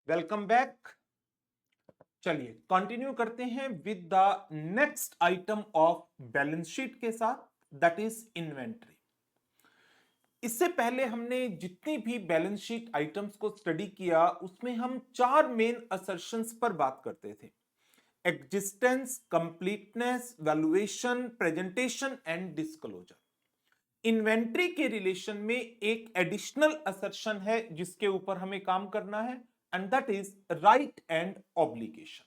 Welcome back. चलिए continue करते हैं with the next item of balance sheet के साथ, दैट इज इन्वेंट्री। इससे पहले हमने जितनी भी बैलेंस शीट आइटम्स को स्टडी किया उसमें हम चार मेन असर्शंस पर बात करते थे: existence, completeness, valuation, presentation and disclosure. Inventory के रिलेशन में एक एडिशनल असर्शन है जिसके ऊपर हमें काम करना है, and that is right and obligation.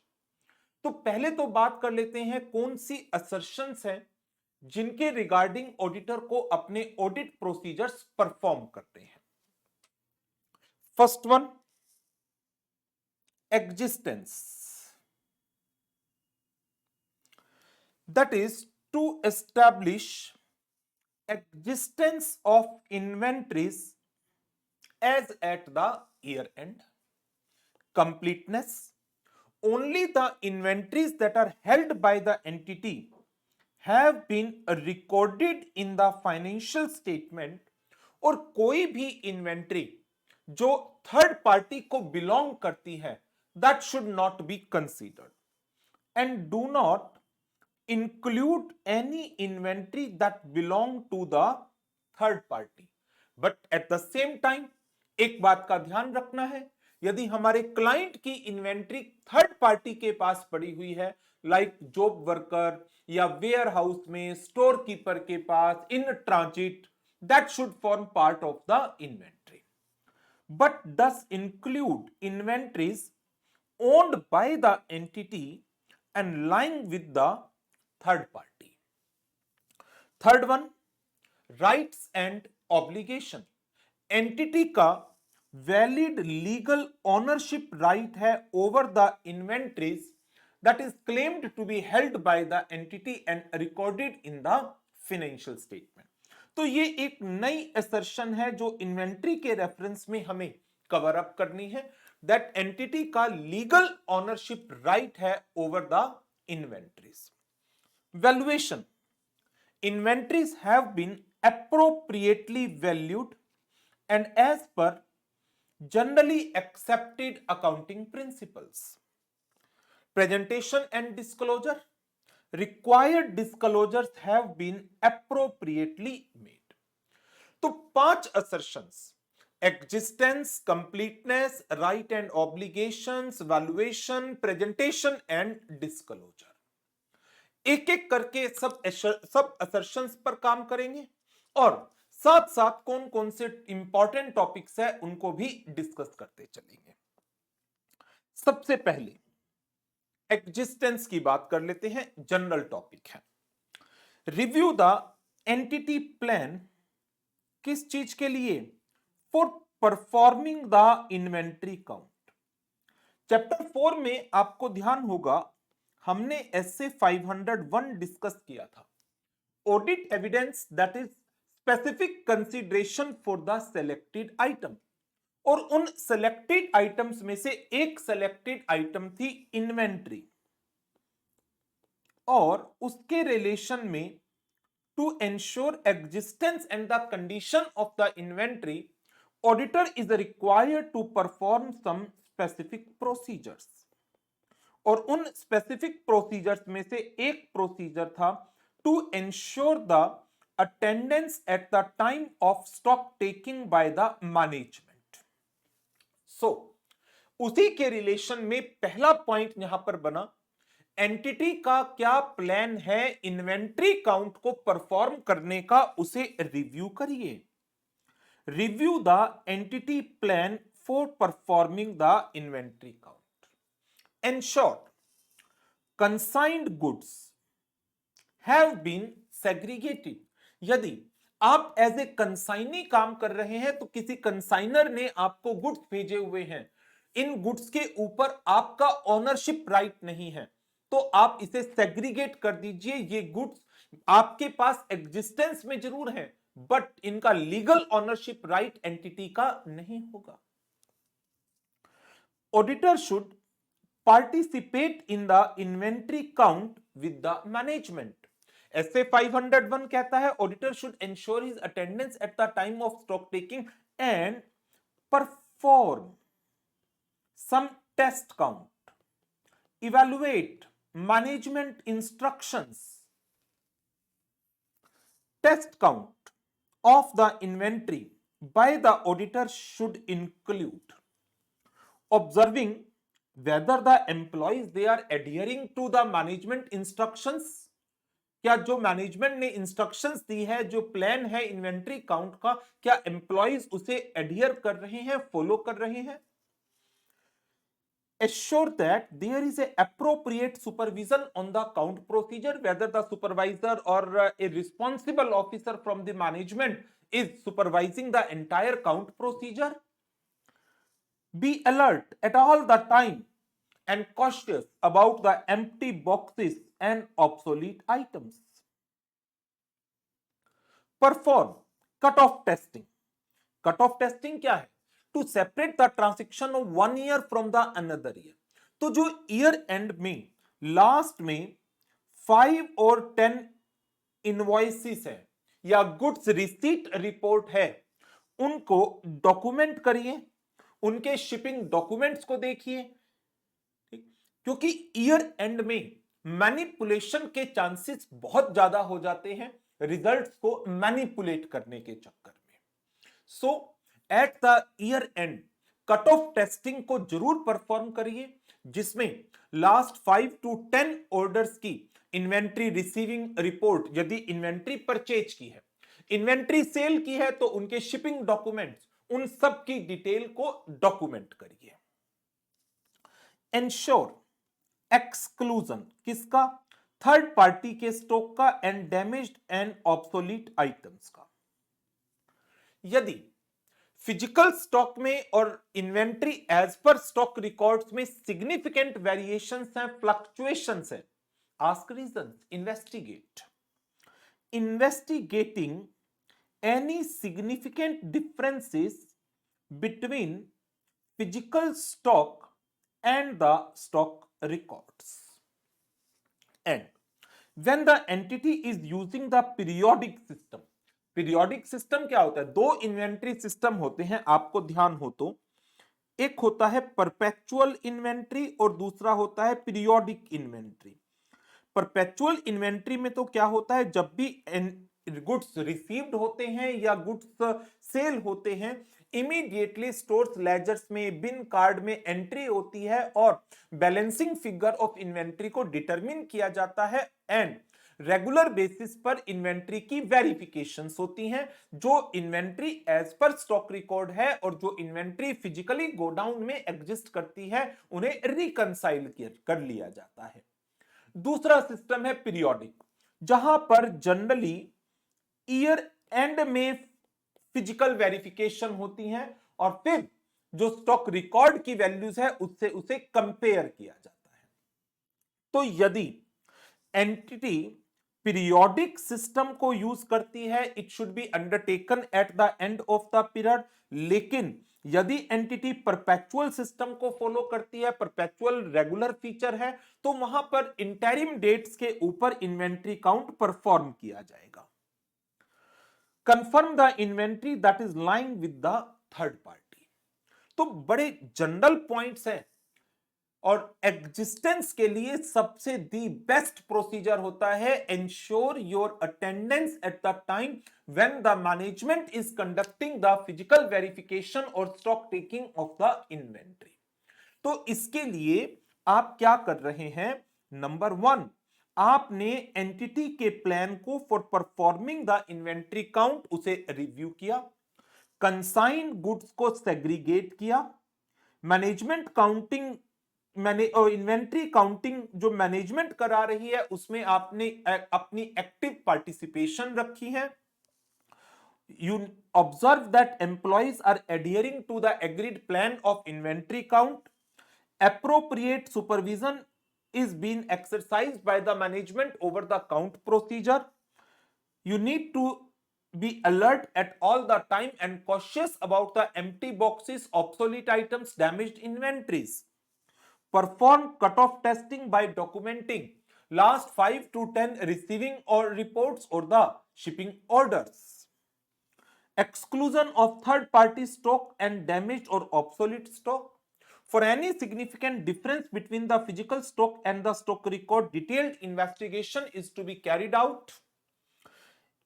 तो पहले तो बात कर लेते हैं कौन सी असर्शंस हैं जिनके रिगार्डिंग ऑडिटर को अपने ऑडिट प्रोसीजर्स परफॉर्म करते हैं। First one, existence, that is to establish existence of inventories as at the year end. Completeness, only the inventories that are held by the entity have been recorded in the financial statement, और कोई भी inventory जो third party को belong करती है that should not be considered, and do not include any inventory that belong to the third party. But at the same time एक बात का ध्यान रखना है, यदि हमारे क्लाइंट की इन्वेंट्री थर्ड पार्टी के पास पड़ी हुई है, लाइक जॉब वर्कर या वेयर हाउस में स्टोर कीपर के पास in transit, that should form part of the inventory, but does include inventories owned by the entity and lying with the third party. Third one, rights and obligation. Entity का valid legal ownership right है over the inventories that is claimed to be held by the entity and recorded in the financial statement. तो ये एक नई assertion है जो inventory के reference में हमें कवर अप करनी है, दैट एंटिटी का लीगल ओनरशिप राइट है over the inventories. Valuation, inventories have been appropriately valued and as per generally accepted accounting principles. Presentation and disclosure, required disclosures have been appropriately made. तो 5 assertions: existence, completeness, right and obligations, valuation, presentation and disclosure। एक एक करके सब assertions पर काम करेंगे और साथ साथ कौन कौन से इंपॉर्टेंट टॉपिक्स है उनको भी डिस्कस करते चलेंगे। सबसे पहले एग्जिस्टेंस की बात कर लेते हैं, जनरल टॉपिक है। रिव्यू द एंटिटी प्लान, किस चीज के लिए? For performing the inventory count. Chapter 4 में आपको ध्यान होगा हमने एसए 501 डिस्कस किया था, audit evidence that is specific consideration for the selected item, और उन सेलेक्टेड आइटम्स में से एक सेलेक्टेड आइटम थी इन्वेंट्री, और उसके रिलेशन में to ensure existence and the condition of the inventory, auditor is required to perform some specific procedures, और उन स्पेसिफिक प्रोसीजर्स में से एक प्रोसीजर था to ensure the attendance at the time of stock taking by the management. So उसी के relation में पहला पॉइंट यहां पर बना, एंटिटी का क्या प्लान है इन्वेंट्री काउंट को परफॉर्म करने का, उसे रिव्यू करिए। Review the entity plan for performing the inventory count. In short, consigned goods have been segregated. यदि आप एज ए कंसाइनी काम कर रहे हैं तो किसी कंसाइनर ने आपको गुड्स भेजे हुए हैं, इन गुड्स के ऊपर आपका ओनरशिप राइट नहीं है, तो आप इसे सेग्रीगेट कर दीजिए। ये गुड्स आपके पास एग्जिस्टेंस में जरूर है बट इनका लीगल ओनरशिप राइट एंटिटी का नहीं होगा। Auditor should participate in the inventory count with the management. SA 501 कहता है auditor should ensure his attendance at the time of stock taking and perform some test count, evaluate management instructions. Test count of the inventory by the auditor should include observing whether the employees they are adhering to the management instructions. क्या जो management ने instructions दी है, जो plan है inventory count का, क्या employees उसे adhere कर रहे हैं, फॉलो कर रहे हैं? Assure that there is a appropriate supervision on the count procedure, whether the supervisor or a responsible officer from the management is supervising the entire count procedure. Be alert at all the time and cautious about the empty boxes and obsolete items. Perform cut-off testing. Cut-off testing क्या है? To separate the transaction of 1 year from the another year. तो जो year and में last में 5 और 10 invoices है या goods receipt report है, उनको डॉक्यूमेंट करिए, उनके शिपिंग डॉक्यूमेंट्स को देखिए, क्योंकि ईयर एंड में मैनिपुलेशन के चांसेस बहुत ज्यादा हो जाते हैं रिजल्ट्स को मैनिपुलेट करने के चक्कर में. So at the year end cut off testing को जरूर परफॉर्म करिए, जिसमें लास्ट 5 to 10 ऑर्डर्स की इन्वेंट्री रिसीविंग रिपोर्ट, यदि इन्वेंट्री परचेज की है, इन्वेंट्री सेल की है, तो उनके शिपिंग डॉक्यूमेंट्स, उन सब की डिटेल को डॉक्यूमेंट करिए. एंश्योर एक्सक्लूजन किसका? थर्ड पार्टी के स्टॉक का and damaged and obsolete items का. यदि फिजिकल स्टॉक में और इन्वेंट्री एज पर स्टॉक रिकॉर्ड्स में सिग्निफिकेंट वेरिएशंस हैं, फ्लक्चुएशंस हैं, ask reasons, investigate. Investigating any significant differences between physical stock and the stock records. And when the entity is using the periodic system, periodic system क्या होता है? दो inventory system होते हैं, आपको ध्यान हो तो. एक होता है परपेचुअल इन्वेंट्री और दूसरा होता है पीरियोडिक इन्वेंट्री. परपेचुअल इन्वेंट्री में तो क्या होता है, जब भी गुड्स रिसीव्ड होते हैं या गुड्स सेल होते हैं, इमीडिएटली स्टोर्स लेजर्स में, बिन कार्ड में एंट्री होती है और बैलेंसिंग फिगर ऑफ इन्वेंट्री को डिटरमिन किया जाता है एंड रेगुलर बेसिस पर इन्वेंट्री की वेरिफिकेशंस होती हैं. जो इन्वेंट्री एज पर स्टॉक रिकॉर्ड है और जो इन्वेंट्री फिजिकली गोडाउन में एग्जिस्ट करती है, उन्हें रिकंसाइल कर लिया जाता है. दूसरा सिस्टम है पीरियोडिक, जहां पर जनरली ईयर एंड में फिजिकल वेरिफिकेशन होती है और फिर जो स्टॉक रिकॉर्ड की वैल्यूज है उससे उसे कंपेयर किया जाता है. तो यदि एंटिटी पीरियोडिक सिस्टम को यूज करती है, it should be undertaken at the end of the period. लेकिन यदि एंटिटी परपेचुअल सिस्टम को फॉलो करती है, परपेचुअल रेगुलर फीचर है, तो वहां पर इंटरिम डेट्स के ऊपर इन्वेंट्री काउंट परफॉर्म किया जाएगा. Confirm the inventory that is lying with the third party. तो बड़े जनरल पॉइंट्स हैं और एग्जिस्टेंस के लिए सबसे दी बेस्ट प्रोसीजर होता है ensure your attendance at the time when the management is conducting the physical verification और stock taking of the inventory. तो इसके लिए आप क्या कर रहे हैं? नंबर 1, आपने एंटिटी के प्लान को for performing the inventory count उसे रिव्यू किया, कंसाइन गुड्स को सेग्रीगेट किया, मैनेजमेंट काउंटिंग इन्वेंट्री काउंटिंग जो मैनेजमेंट करा रही है उसमें आपने अपनी एक्टिव पार्टिसिपेशन रखी है. You observe that employees are adhering to the agreed plan of inventory count. Appropriate supervision is being exercised by the management over the count procedure. You need to be alert at all the time and cautious about the empty boxes, obsolete items, damaged inventories. Perform cutoff testing by documenting last 5 to 10 receiving or reports or the shipping orders. Exclusion of third party stock and damaged or obsolete stock. For any significant difference between the physical stock and the stock record, detailed investigation is to be carried out.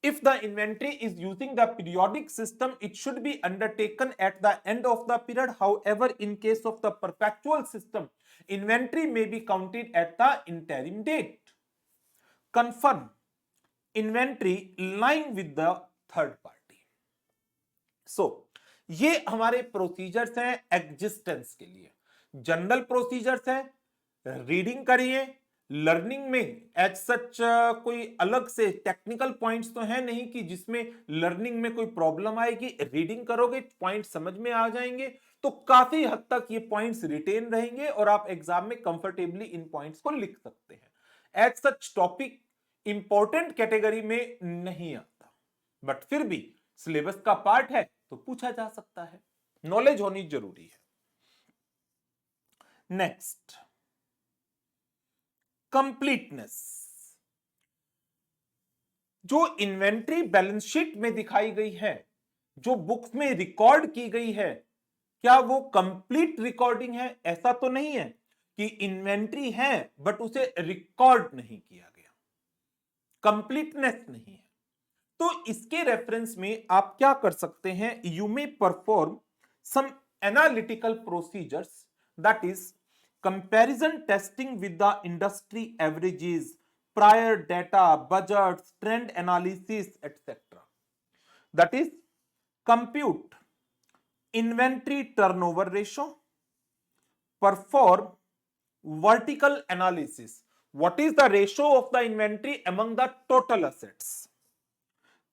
If the inventory is using the periodic system, it should be undertaken at the end of the period. However, in case of the perpetual system, inventory may be counted at the interim date. Confirm inventory lying with the third party. So, ये हमारे procedures हैं existence के लिए। General procedures है, reading करिए। Learning में as such कोई अलग से टेक्निकल पॉइंट्स तो है नहीं कि जिसमें लर्निंग में कोई प्रॉब्लम आएगी। रीडिंग करोगे, पॉइंट समझ में आ जाएंगे, तो काफी हद तक ये पॉइंट्स रिटेन रहेंगे और आप एग्जाम में कंफर्टेबली इन पॉइंट्स को लिख सकते हैं। As such topic important category में नहीं आता, बट फिर भी सिलेबस का पार्ट है तो पूछा जा सकता है, नॉलेज होनी जरूरी है। Next, completeness. जो इन्वेंट्री बैलेंस शीट में दिखाई गई है, जो बुक्स में रिकॉर्ड की गई है, क्या वो कंप्लीट रिकॉर्डिंग है? ऐसा तो नहीं है कि इन्वेंट्री है बट उसे रिकॉर्ड नहीं किया गया, कंप्लीटनेस नहीं है। तो इसके रेफरेंस में आप क्या कर सकते हैं? You may perform some analytical procedures, that is comparison testing with the industry averages, prior data, budgets, trend analysis etcetera. That is compute inventory turnover ratio, perform vertical analysis, what is the ratio of the inventory among the total assets,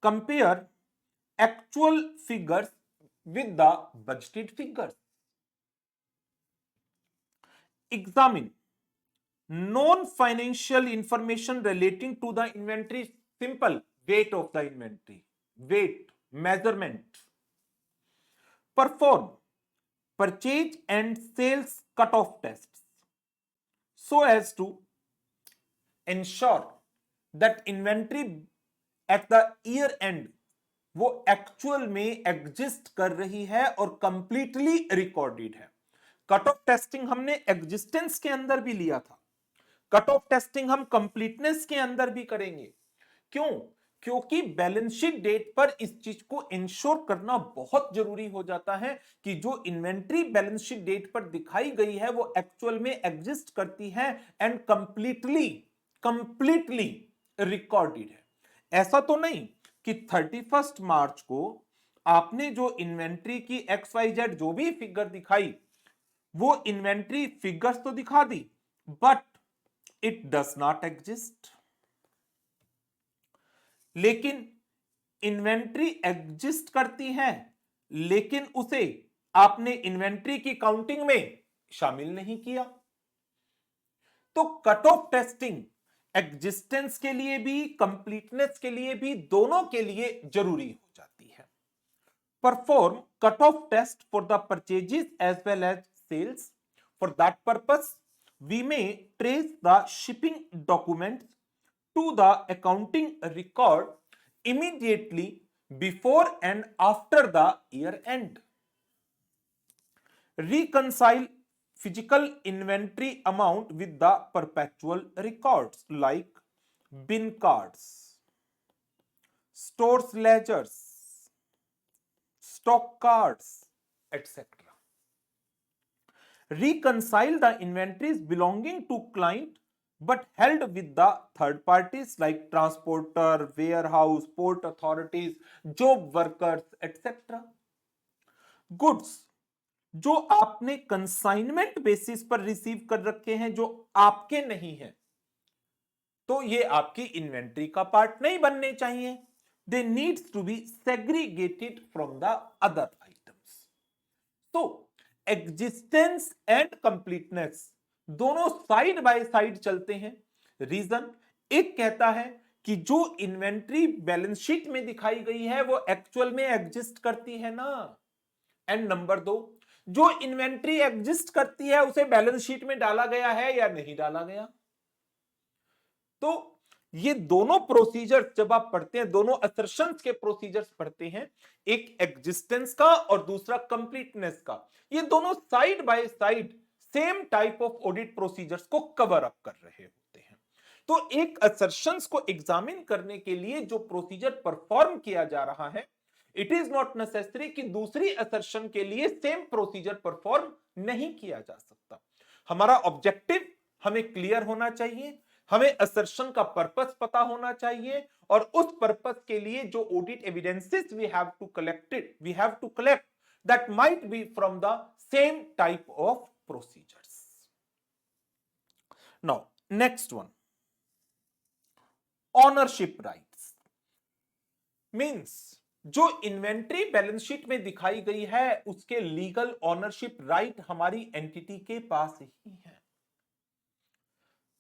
compare actual figures with the budgeted figures, examine non-financial information relating to the inventory, simple weight of the inventory, weight measurement, perform purchase and sales cutoff tests so as to ensure that inventory at the year end वो actual में exist कर रही है और completely recorded है। Cut off testing हमने existence के अंदर भी लिया था, कट ऑफ टेस्टिंग हम कंप्लीटनेस के अंदर भी करेंगे। क्यों? क्योंकि बैलेंस शीट डेट पर इस चीज को इंश्योर करना बहुत जरूरी हो जाता है कि जो इन्वेंट्री बैलेंस शीट डेट पर दिखाई गई है वो एक्चुअल में एग्जिस्ट करती है एंड कंप्लीटली रिकॉर्डेड है। ऐसा तो नहीं कि 31 मार्च को आपने जो इन्वेंट्री की XYZ जो भी फिगर दिखाई, वो इन्वेंट्री फिगर्स तो दिखा दी but it does not exist. लेकिन इन्वेंट्री एग्जिस्ट करती है, लेकिन उसे आपने इन्वेंट्री की काउंटिंग में शामिल नहीं किया। तो कट ऑफ टेस्टिंग एग्जिस्टेंस के लिए भी, कंप्लीटनेस के लिए भी, दोनों के लिए जरूरी हो जाती है। Perform cut off test for the purchases as well as sales. For that purpose we may trace the shipping documents to the accounting record immediately before and after the year end. Reconcile physical inventory amount with the perpetual records like bin cards, stores ledgers, stock cards, etc. Reconcile the inventories belonging to client but held with the third parties like transporter, warehouse, port authorities, job workers, etc. Goods जो आपने consignment basis पर receive कर रखे हैं, जो आपके नहीं है, तो ये आपकी इन्वेंट्री का पार्ट नहीं बनने चाहिए। They needs to be segregated from the other items. तो एग्जिस्टेंस एंड कंप्लीटनेस दोनों साइड बाय साइड चलते हैं। रीजन, एक कहता है कि जो इन्वेंट्री बैलेंस शीट में दिखाई गई है वो एक्चुअल में एग्जिस्ट करती है ना, एंड नंबर 2, जो इन्वेंट्री एग्जिस्ट करती है उसे बैलेंस शीट में डाला गया है या नहीं डाला गया। तो ये दोनों प्रोसीजर जब आप पढ़ते हैं, दोनों असर्शंस के प्रोसीजर्स पढ़ते हैं, एक एग्जिस्टेंस का और दूसरा कंप्लीटनेस का, ये दोनों side by side same type of audit procedures को कवर अप कर रहे होते हैं। तो एक असर्शंस को एग्जामिन करने के लिए जो प्रोसीजर परफॉर्म किया जा रहा है, इट इज नॉट नेसेसरी कि दूसरी असर्शन के लिए सेम प्रोसीजर परफॉर्म नहीं किया जा सकता। हमारा ऑब्जेक्टिव हमें क्लियर होना चाहिए, हमें असर्शन का पर्पस पता होना चाहिए, और उस पर्पस के लिए जो audit evidences we have to collect that might be from the same type of procedures. Now next one, ownership rights means जो इन्वेंट्री बैलेंस शीट में दिखाई गई है उसके लीगल ऑनरशिप राइट हमारी एंटिटी के पास ही है।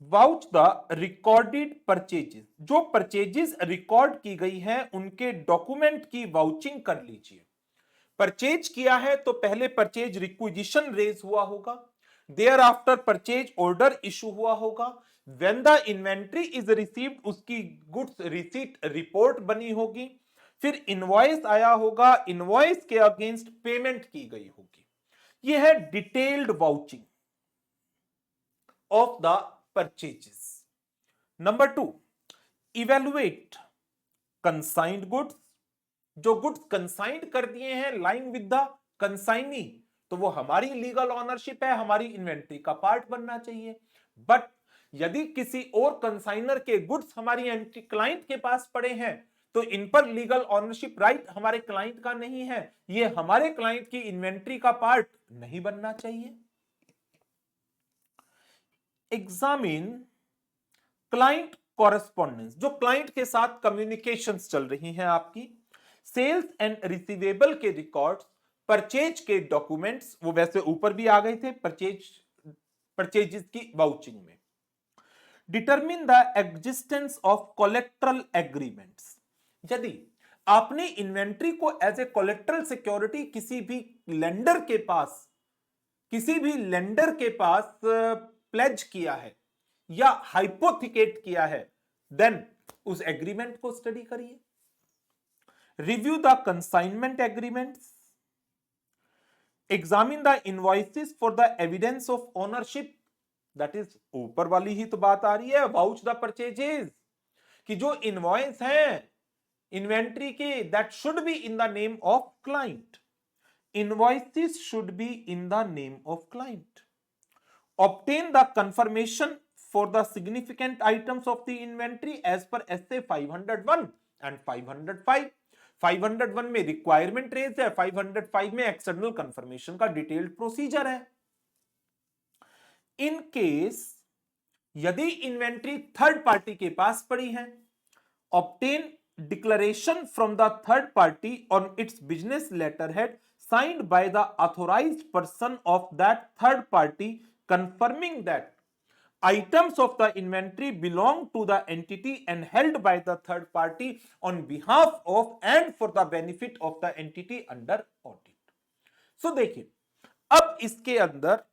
वाउच द रिकॉर्डेड परचेजेस, जो परचेजेस रिकॉर्ड की गई है उनके डॉक्यूमेंट की वाउचिंग कर लीजिए। परचेज किया है तो पहले परचेज रिक्विजिशन रेज हुआ होगा, there after purchase order issue हुआ होगा, when the inventory is received उसकी गुड्स रिसीट रिपोर्ट बनी होगी, फिर इनवॉइस आया होगा, इनवॉइस के अगेंस्ट पेमेंट की गई होगी। यह है detailed vouching of the purchases. Number 2, evaluate consigned goods, जो गुड्स कंसाइंड कर दिए हैं लाइन विद द कंसाइनी, तो वो हमारी लीगल ऑनरशिप है, हमारी इन्वेंट्री का पार्ट बनना चाहिए। बट यदि किसी और कंसाइनर के गुड्स हमारी एंटी क्लाइंट के पास पड़े हैं तो इन पर लीगल ऑनरशिप राइट हमारे क्लाइंट का नहीं है, ये हमारे क्लाइंट की इन्वेंट्री का पार्ट नहीं बनना चाहिए। एग्जामिन क्लाइंट कॉरेस्पॉन्डेंस, जो क्लाइंट के साथ कम्युनिकेशंस चल रही हैं आपकी, सेल्स एंड रिसीवेबल के रिकॉर्ड्स, परचेज के डॉक्यूमेंट्स, वो वैसे ऊपर भी आ गए थे परचेजेस की वाउचिंग में। Determine the existence of colorectal agreements, यदि आपने इन्वेंट्री को एज ए कोलेक्ट्रल सिक्योरिटी किसी भी लेंडर के पास प्लेज किया है या हाइपोथिकेट किया है, देन उस एग्रीमेंट को स्टडी करिए। Review the consignment agreements, examine the invoices for the evidence of ownership, that is ऊपर वाली ही तो बात आ रही है, वाउच द परचेजेस, कि जो इनवॉइस है इन्वेंट्री के, that should be in the name of client, invoices should be in the name of client. Obtain the confirmation for the significant items of the inventory as per SA 501 and 505. 501 में requirement raise है, 505 में external confirmation का detailed procedure है। In case यदि inventory third party के पास पड़ी है, obtain declaration from the third party on it's business letterhead signed by the authorized person of that third party confirming that items of the inventory belong to the entity and held by the third party on behalf of and for the benefit of the entity under audit. So देखिए, अब इसके अंदर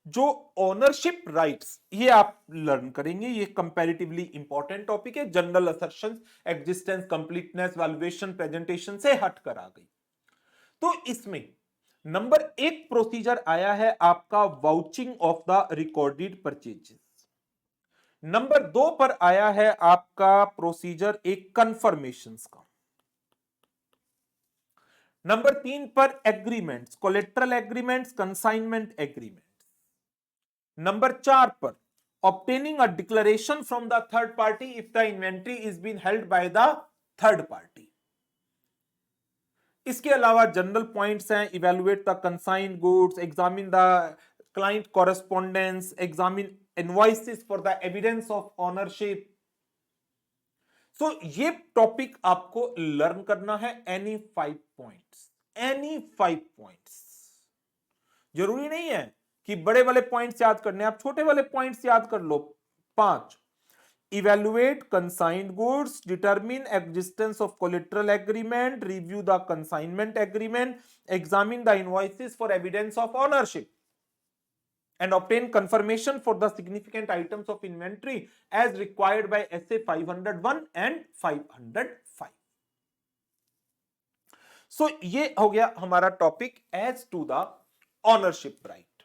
जो ownership rights ये आप learn करेंगे, ये comparatively important topic है, general assertions, existence, completeness, valuation, presentation से हटकर आ गई। तो इसमें नंबर 1 प्रोसीजर आया है आपका vouching of the recorded purchases. Number 2 पर आया है आपका प्रोसीजर एक कंफर्मेशंस का। नंबर 3 पर agreements, collateral agreements, consignment agreements. Number 4 पर obtaining a declaration from the third party if the inventory is being held by the third party. इसके अलावा जनरल पॉइंट्स हैं, evaluate the consigned goods, examine the client correspondence, examine invoices for the evidence of ownership. So ये topic आपको learn करना है, any 5 points. जरूरी नहीं है कि बड़े वाले पॉइंट्स याद करने, आप छोटे वाले पॉइंट्स याद कर लो। 5, evaluate consigned goods, determine existence of collateral agreement, review the consignment agreement, examine the invoices for evidence of ownership and obtain confirmation for the significant items of inventory as required by SA 501 and 505. सो ये हो गया हमारा topic as to the ownership right.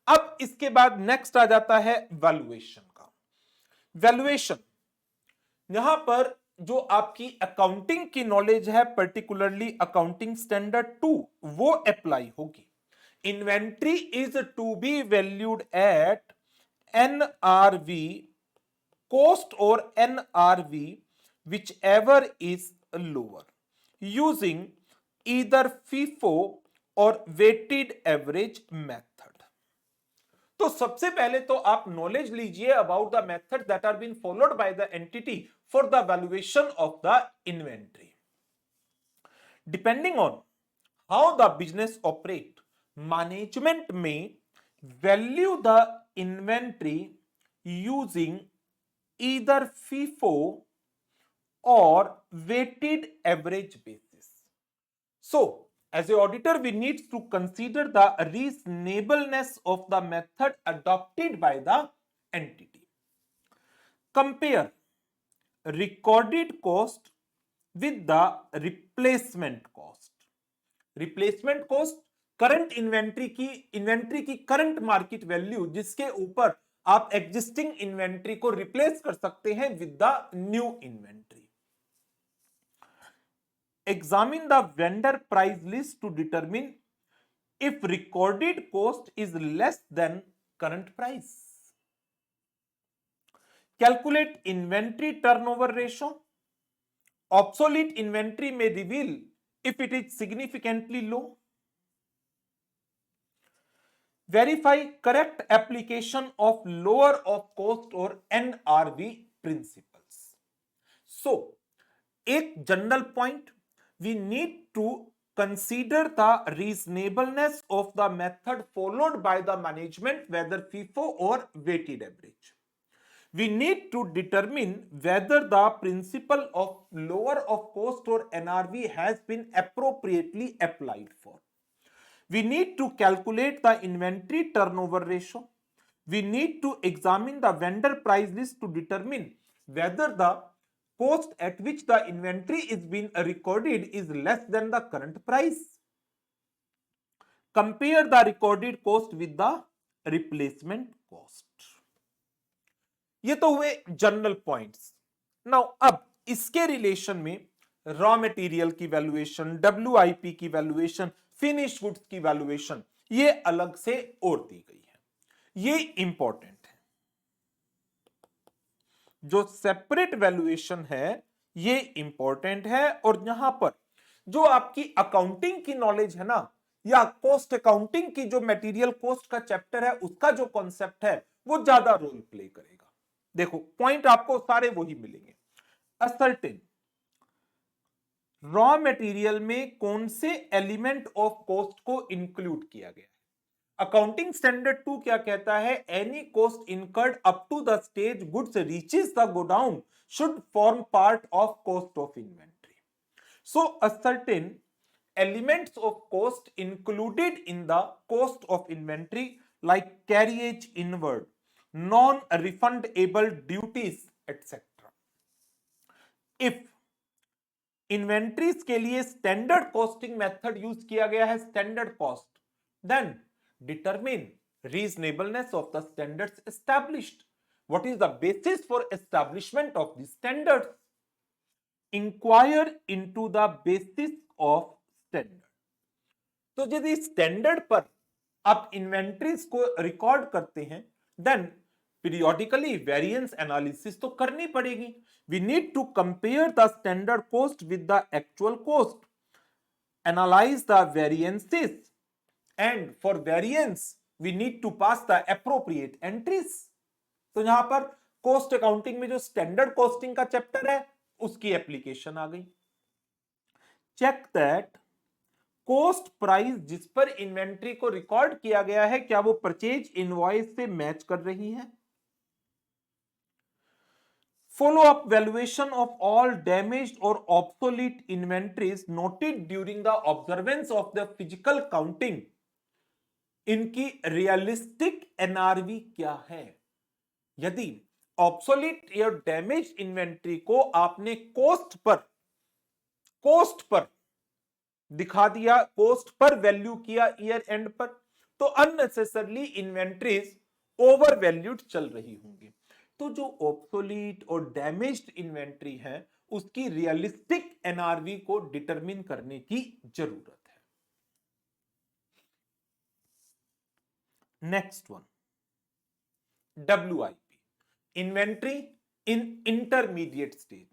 अब इसके बाद next आ जाता है valuation का। वैल्यूएशन, यहां पर जो आपकी अकाउंटिंग की नॉलेज है, पर्टिकुलरली अकाउंटिंग स्टैंडर्ड 2, वो अप्लाई होगी। Inventory is to be valued at NRV cost or NRV whichever is lower using either FIFO or weighted average method। तो सबसे पहले तो आप नॉलेज लीजिए about the method that are been followed by the entity for the valuation of the inventory. Depending on how the business operate, management में value the inventory using either FIFO or weighted average basis. So, as a auditor, we need to consider the reasonableness of the method adopted by the entity. Compare recorded cost with the replacement cost. Replacement cost current inventory की current market value, जिसके ऊपर आप existing inventory को replace कर सकते हैं with the new inventory. Examine the vendor price list to determine if recorded cost is less than current price. Calculate inventory turnover ratio. Obsolete inventory में reveal if it is significantly low. Verify correct application of lower of cost or NRV principles. So, एक general point, we need to consider the reasonableness of the method followed by the management, whether FIFO or weighted average. We need to determine whether the principle of lower of cost or NRV has been appropriately applied for. We need to calculate the inventory turnover ratio. We need to examine the vendor price list to determine whether the cost at which the inventory is being recorded is less than the current price. Compare the recorded cost with the replacement cost. ये तो हुए general points. Now अब इसके relation में raw material की valuation, WIP की valuation, finish goods की valuation, ये अलग से और दी गई है। ये इंपॉर्टेंट है। जो सेपरेट वैल्यूएशन है ये इंपॉर्टेंट है, और यहां पर जो आपकी अकाउंटिंग की नॉलेज है ना, या कॉस्ट अकाउंटिंग की जो मटेरियल कॉस्ट का चैप्टर है, उसका जो कॉन्सेप्ट है वो ज्यादा रोल प्ले करेगा। देखो पॉइंट आपको सारे वही मिलेंगे। असर्टेन रॉ मटेरियल में कौन से एलिमेंट ऑफ कॉस्ट को इंक्लूड किया गया है। अकाउंटिंग स्टैंडर्ड 2 क्या कहता है? Any cost incurred up to the stage goods reaches the godown should form part of cost of inventory. So a certain elements of cost included in the cost of inventory like carriage inward, non-refundable duties etc. If inventories के लिए standard costing method use किया गया है, standard cost, then determine reasonableness of the standards established. What is the basis for establishment of the standards? Inquire into the basis of standard. तो यदि standard पर आप inventories को रिकॉर्ड करते हैं, देन पीरियोडिकली वेरिएंस एनालिसिस तो करनी पड़ेगी। We need to compare the standard cost with the actual cost, analyse the variances, and for variance we need to pass the appropriate entries. तो यहां पर कॉस्ट अकाउंटिंग में जो स्टैंडर्ड कॉस्टिंग का chapter है उसकी एप्लीकेशन आ गई। चेक दैट कॉस्ट प्राइस जिस पर इन्वेंट्री को रिकॉर्ड किया गया है, क्या वो परचेज इनवॉइस से मैच कर रही है? Follow up valuation of all damaged और obsolete inventories noted during the observance of the physical counting इनकी रियलिस्टिक एनआरवी क्या है। यदि ऑब्सोलीट या डैमेज इन्वेंट्री को आपने कोस्ट पर दिखा दिया, कोस्ट पर वैल्यू किया ईयर एंड पर, तो अननेसेसरली इन्वेंट्रीज ओवर वैल्यूड चल रही होंगी। तो जो ऑब्सोलीट और डैमेज्ड इन्वेंट्री है उसकी रियलिस्टिक एनआरवी को डिटरमिन करने की जरूरत है। नेक्स्ट वन, WIP, इन्वेंट्री इन इंटरमीडिएट स्टेज।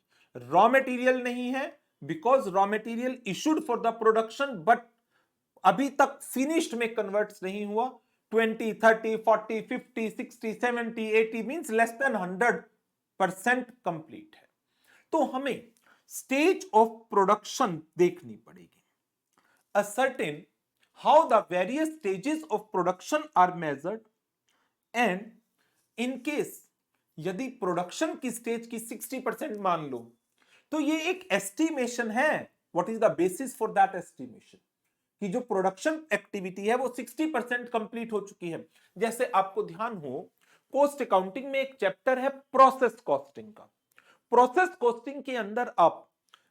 रॉ मटेरियल नहीं है because raw material issued for the production but अभी तक फिनिश्ड में कन्वर्ट्स नहीं हुआ। 20, 30, 40, 50, 60, 70, 80 मींस लेस देन 100% कंप्लीट है। तो हमें स्टेज ऑफ प्रोडक्शन देखनी पड़ेगी। Ascertain how the various stages of production are measured and in case यदि प्रोडक्शन की स्टेज की 60% मान लो तो ये एक एस्टिमेशन है। What is the basis for that estimation कि जो प्रोडक्शन एक्टिविटी है वो 60% कंप्लीट हो चुकी है। जैसे आपको ध्यान हो, कॉस्ट अकाउंटिंग में एक चैप्टर है प्रोसेस कॉस्टिंग का। प्रोसेस कॉस्टिंग के अंदर आप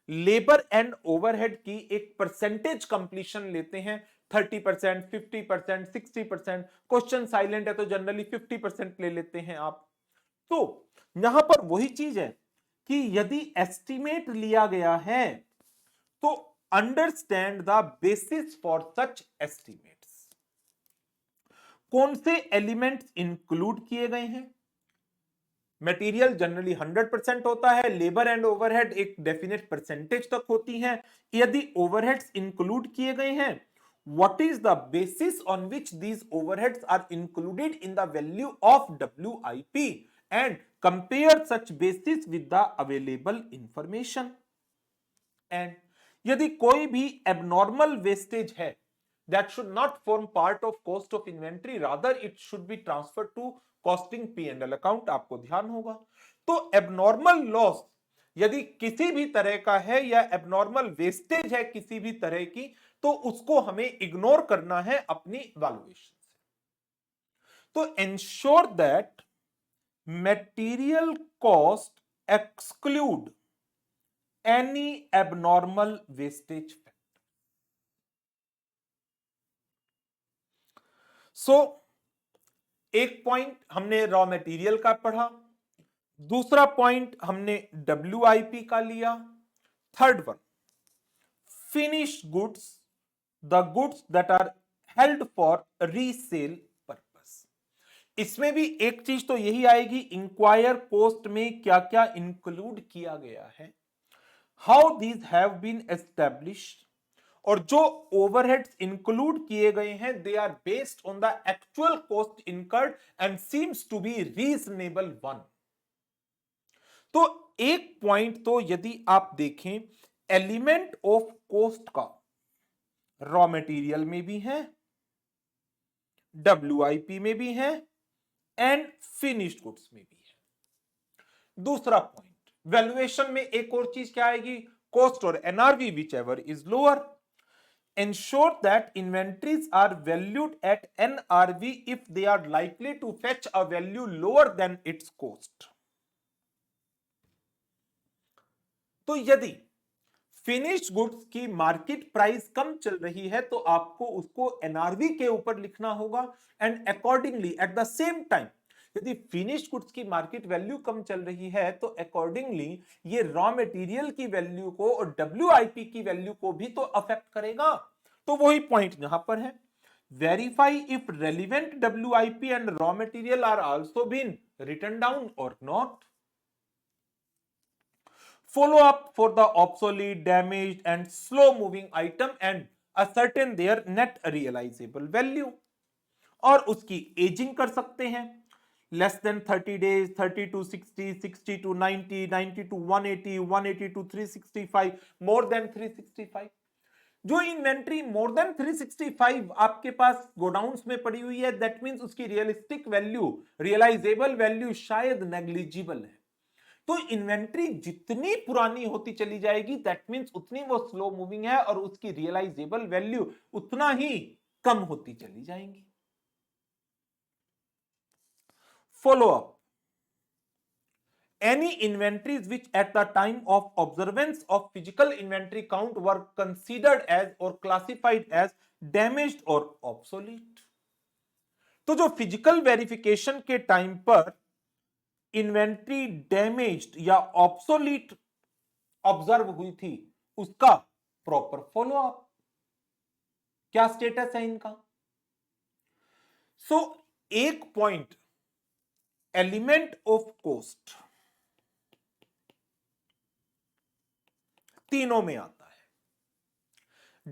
लेबर एंड ओवरहेड की एक परसेंटेज कंप्लीशन लेते हैं, 30%, 50%, 60%। क्वेश्चन साइलेंट है तो जनरली 50% ले लेते हैं आप। तो यहां पर वही चीज है कि यदि एस्टिमेट लिया गया है तो understand the basis for such estimates. कौन से एलिमेंट्स इंक्लूड किए गए हैं। मटेरियल जनरली 100% होता है, लेबर एंड ओवरहेड एक डेफिनेट परसेंटेज तक होती हैं। यदि ओवरहेड्स इंक्लूड किए गए हैं, what is the basis on which these overheads are included in the value of WIP and compare such basis with the available information। and यदि कोई भी abnormal wastage है that should not form part of cost of inventory, rather it should be transferred to costing P&L account। आपको ध्यान होगा तो abnormal loss यदि किसी भी तरह का है या एबनॉर्मल वेस्टेज है किसी भी तरह की, तो उसको हमें इग्नोर करना है अपनी वैल्यूएशन से। तो ensure that material cost exclude any abnormal wastage factor. So एक पॉइंट हमने रॉ मटेरियल का पढ़ा, दूसरा पॉइंट हमने WIP का लिया, third one finished goods, the goods that are held for resale purpose. इसमें भी एक चीज तो यही आएगी, इंक्वायर कॉस्ट में क्या क्या इंक्लूड किया गया है, how these have been established, और जो ओवरहेड्स इंक्लूड किए गए हैं they are based on the actual cost incurred and seems to be reasonable one. तो एक पॉइंट तो यदि आप देखें, एलिमेंट ऑफ कॉस्ट का रॉ मटेरियल में भी है, WIP में भी है एंड फिनिश्ड गुड्स में भी है। दूसरा पॉइंट, वैल्यूएशन में एक और चीज क्या आएगी, कॉस्ट और NRV which ever is lower. Ensure that inventories are valued at NRV if they are likely to fetch a value lower than its cost। तो यदि फिनिश्ड गुड्स की मार्केट प्राइस कम चल रही है तो आपको उसको NRV के ऊपर लिखना होगा and accordingly at the same time यदि फिनिश्ड गुड्स की मार्केट वैल्यू कम चल रही है तो अकॉर्डिंगली ये रॉ मटेरियल की वैल्यू को और WIP की वैल्यू को भी तो अफेक्ट करेगा। तो वही पॉइंट यहां पर है, verify if relevant WIP and raw material are also been written down और not. Follow up for the obsolete, damaged and slow moving item and ascertain their net realizable value। और उसकी ageing कर सकते हैं, less than 30 days, 30 to 60, 60 to 90, 90 to 180, 180 to 365, more than 365। जो inventory more than 365 आपके पास godowns में पड़ी हुई है, दैट मींस उसकी रियलिस्टिक वैल्यू, रियलाइजेबल वैल्यू शायद नेग्लिजिबल है। तो इन्वेंट्री जितनी पुरानी होती चली जाएगी दैट मींस उतनी वो स्लो मूविंग है और उसकी रियलाइजेबल वैल्यू उतना ही कम होती चली जाएंगी। follow up any inventories which at the time of observance of physical inventory count were considered as or classified as damaged or obsolete। तो जो फिजिकल वेरिफिकेशन के टाइम पर इन्वेंट्री डैमेज्ड या ऑब्सोलीट ऑब्जर्व हुई थी उसका प्रॉपर फॉलो अप, क्या status है इनका। सो एक पॉइंट एलिमेंट ऑफ कॉस्ट तीनों में आता है।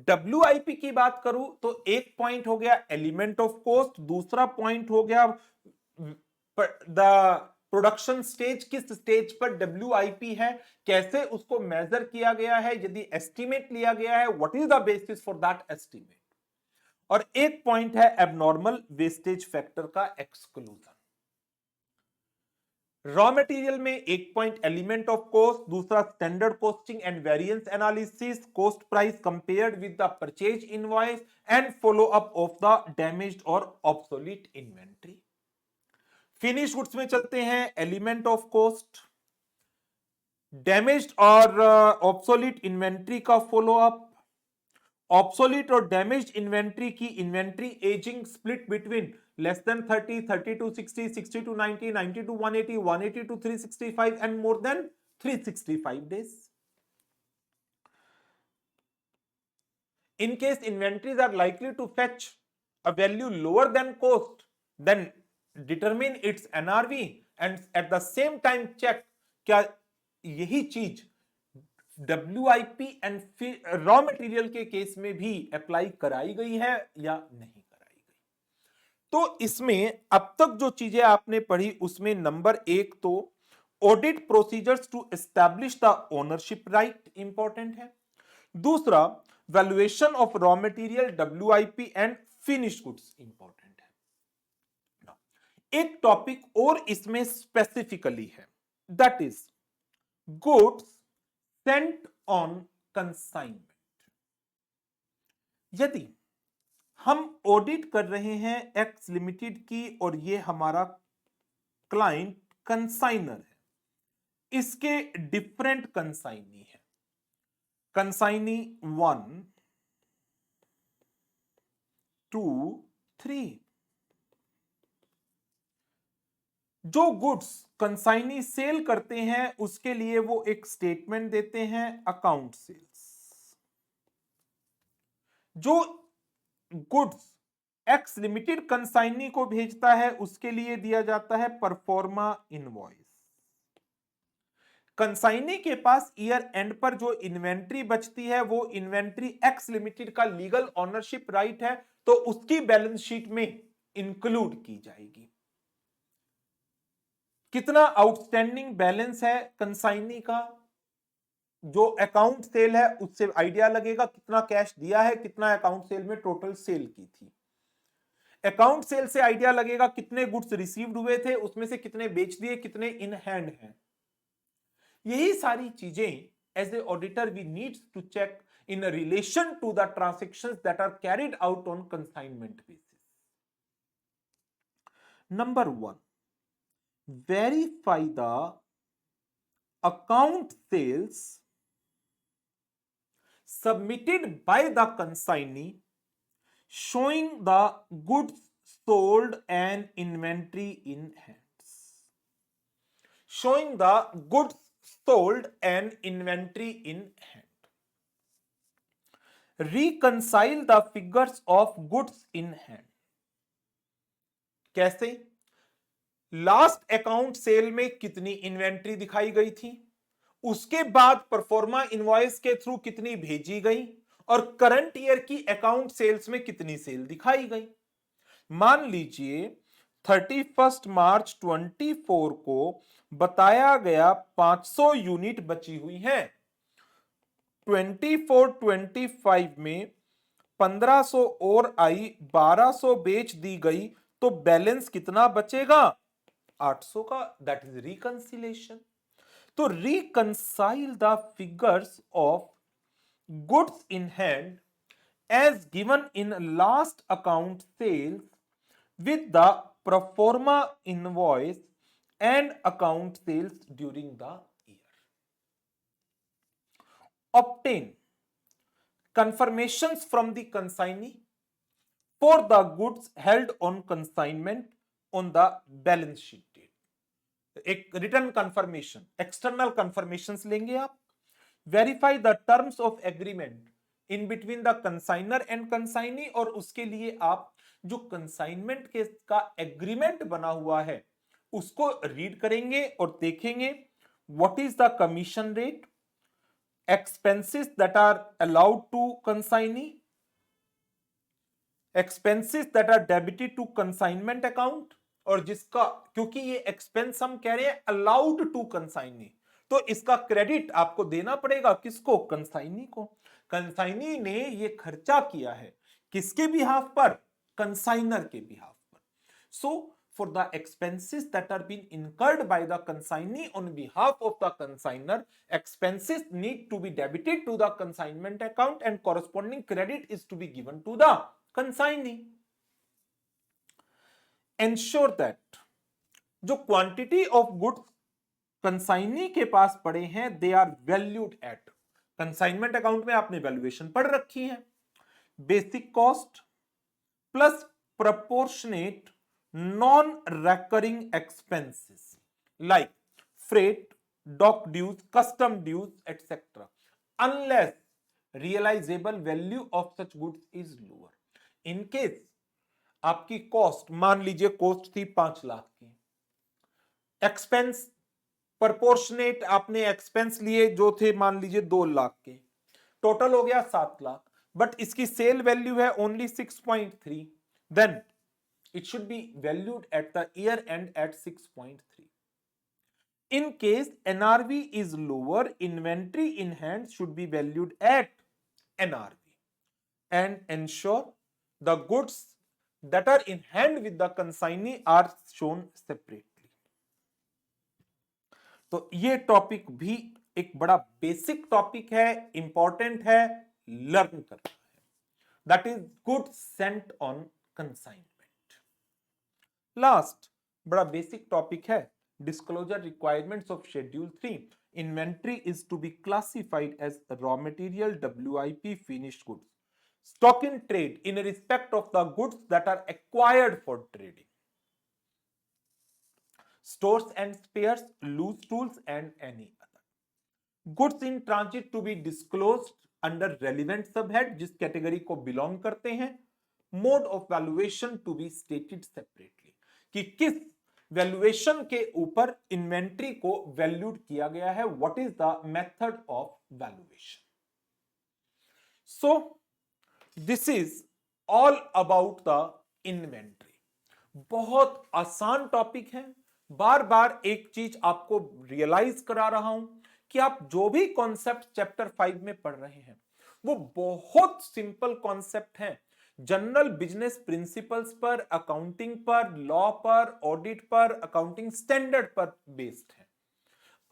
WIP की बात करूं तो एक पॉइंट हो गया एलिमेंट ऑफ कॉस्ट, दूसरा पॉइंट हो गया द प्रोडक्शन स्टेज, किस स्टेज पर WIP है, कैसे उसको मेजर किया गया है, यदि एस्टिमेट लिया गया है what is the basis for that estimate, और एक पॉइंट है एबनॉर्मल वेस्टेज फैक्टर का एक्सक्लूजन। रॉ मटेरियल में एक पॉइंट एलिमेंट ऑफ कॉस्ट, दूसरा standard costing and variance analysis, cost price compared with the purchase invoice and follow up of the damaged और obsolete inventory. Finish goods में चलते हैं, element of cost, damaged और obsolete inventory का follow up, obsolete और damaged inventory की inventory ageing split between less than 30, 30 to 60, 60 to 90, 90 to 180, 180 to 365 and more than 365 days. In case inventories are likely to fetch a value lower than cost, then determine its NRV and at the same time check क्या यही चीज WIP and raw material के case में भी apply कराई गई है या नहीं। तो इसमें अब तक जो चीजें आपने पढ़ी उसमें नंबर एक तो audit procedures to establish the ownership right important है, दूसरा valuation of raw material WIP and finish goods important है। एक टॉपिक और इसमें स्पेसिफिकली है, that is goods sent on consignment. यदि हम ऑडिट कर रहे हैं एक्स लिमिटेड की और ये हमारा क्लाइंट कंसाइनर है, इसके डिफरेंट कंसाइनी है, कंसाइनी 1, 2, 3। जो गुड्स कंसाइनी सेल करते हैं उसके लिए वो एक स्टेटमेंट देते हैं अकाउंट सेल्स। जो गुड्स एक्स लिमिटेड कंसाइनी को भेजता है उसके लिए दिया जाता है परफॉर्मा इनवॉइस। कंसाइनी के पास ईयर एंड पर जो इन्वेंट्री बचती है वो इन्वेंट्री एक्स लिमिटेड का लीगल ऑनरशिप राइट है, तो उसकी बैलेंस शीट में इंक्लूड की जाएगी। कितना आउटस्टैंडिंग बैलेंस है कंसाइनी का, जो अकाउंट सेल है उससे आइडिया लगेगा कितना कैश दिया है, कितना अकाउंट सेल में टोटल सेल की थी। अकाउंट सेल से आइडिया लगेगा कितने गुड्स रिसीव्ड हुए थे, उसमें से कितने बेच दिए, कितने इन हैंड हैं। यही सारी चीजें as a auditor we need to check in relation to the transactions that are carried out on consignment basis. Number 1, verify the account sales submitted by the consignee showing the goods sold and inventory in hands, showing the goods sold and inventory in hand, reconcile the figures of goods in hand। कैसे? Last account cell में कितनी inventory दिखाई गई थी, उसके बाद proforma invoice के through कितनी भेजी गई, और करंट ईयर की अकाउंट सेल्स में कितनी सेल दिखाई गई। मान लीजिए 31 मार्च 24 को बताया गया 500 यूनिट बची हुई है, 24-25 में 1500 और आई, 1200 बेच दी गई, तो बैलेंस कितना बचेगा 800 का, दैट इज रिकंसिलेशन। तो reconcile the figures of goods in hand as given in last account sales with the proforma invoice and account sales during the year. Obtain confirmations from the consignee for the goods held on consignment on the balance sheet date. एक return confirmation, external confirmation लेंगे आप. Verify the terms of agreement in between the consignor and consignee, और उसके लिए आप जो consignment के का एग्रीमेंट बना हुआ है उसको रीड करेंगे और देखेंगे what is the commission rate, expenses that are allowed to consignee, expenses that are debited to consignment account, और जिसका, क्योंकि ये एक्सपेंस हम कह रहे हैं अलाउड टू कंसाइनी, तो इसका क्रेडिट आपको देना पड़ेगा किसको, कंसाइनी को. कंसाइनी ने ये खर्चा किया है किसके बिहाफ पर, कंसाइनर के बिहाफ पर. सो for the expenses that are being incurred by the consignee on behalf of the consigner, expenses need to be debited to the consignment account and corresponding credit is to be given to the consignee. Ensure that जो quantity of goods consignee के पास पड़े हैं they are valued at, consignment account में आपने valuation पढ़ रखी है, basic cost plus proportionate non recurring expenses like freight, dock dues, custom dues etcetera, unless realisable value of such goods is lower. In case आपकी cost, मान लीजिए cost थी 5 लाख की, एक्सपेंस प्रपोर्शनेट आपने एक्सपेंस लिए जो थे मान लीजिए 2 लाख के, टोटल हो गया 7 लाख, बट इसकी सेल वैल्यू है only 6.3, then it should be valued at the year end at 6.3. In case NRV is lower, inventory in hand should be valued at NRV and ensure the goods that are in hand with the consignee are shown separately. तो ये topic भी एक बड़ा basic topic है, important है, learn करना है. That is goods sent on consignment. Last बड़ा बेसिक टॉपिक है, disclosure requirements of schedule 3. Inventory is to be classified as raw material, WIP, finished goods, stock in trade in respect of the goods that are acquired for trading, stores and spares, loose tools and any other. Goods in transit to be disclosed under relevant subhead जिस category को belong करते हैं. Mode of valuation to be stated separately, कि किस valuation के ऊपर inventory को valued किया गया है, what is the method of valuation. So this is all about the inventory. बहुत आसान टॉपिक है. बार बार एक चीज आपको रियलाइज करा रहा हूं कि आप जो भी कॉन्सेप्ट चैप्टर 5 में पढ़ रहे हैं वो बहुत सिंपल कॉन्सेप्ट है. जनरल बिजनेस प्रिंसिपल्स पर, अकाउंटिंग पर, लॉ पर, ऑडिट पर, अकाउंटिंग स्टैंडर्ड पर बेस्ड है.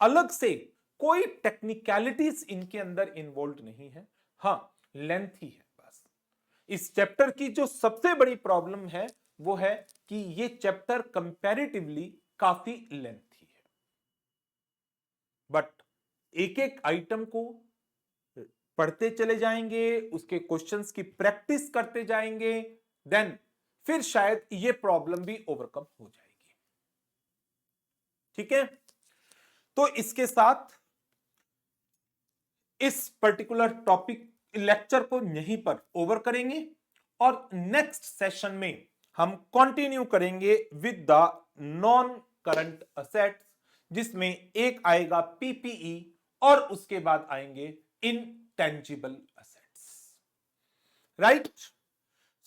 अलग से कोई टेक्निकलिटीज इनके अंदर इन्वॉल्व नहीं है. हाँ, लेंथी है बस. इस चैप्टर की जो सबसे बड़ी प्रॉब्लम है वो है कि ये चैप्टर कंपैरेटिवली काफी लेंथी है. बट एक एक आइटम को पढ़ते चले जाएंगे, उसके क्वेश्चंस की प्रैक्टिस करते जाएंगे, देन फिर शायद ये प्रॉब्लम भी ओवरकम हो जाएगी. ठीक है, तो इसके साथ इस पर्टिकुलर टॉपिक लेक्चर को यहीं पर ओवर करेंगे और नेक्स्ट सेशन में हम कंटिन्यू करेंगे with the non current assets, जिसमें एक आएगा PPE और उसके बाद आएंगे intangible assets. Right?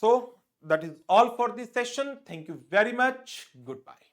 So that is all for this session. Thank you very much. Goodbye.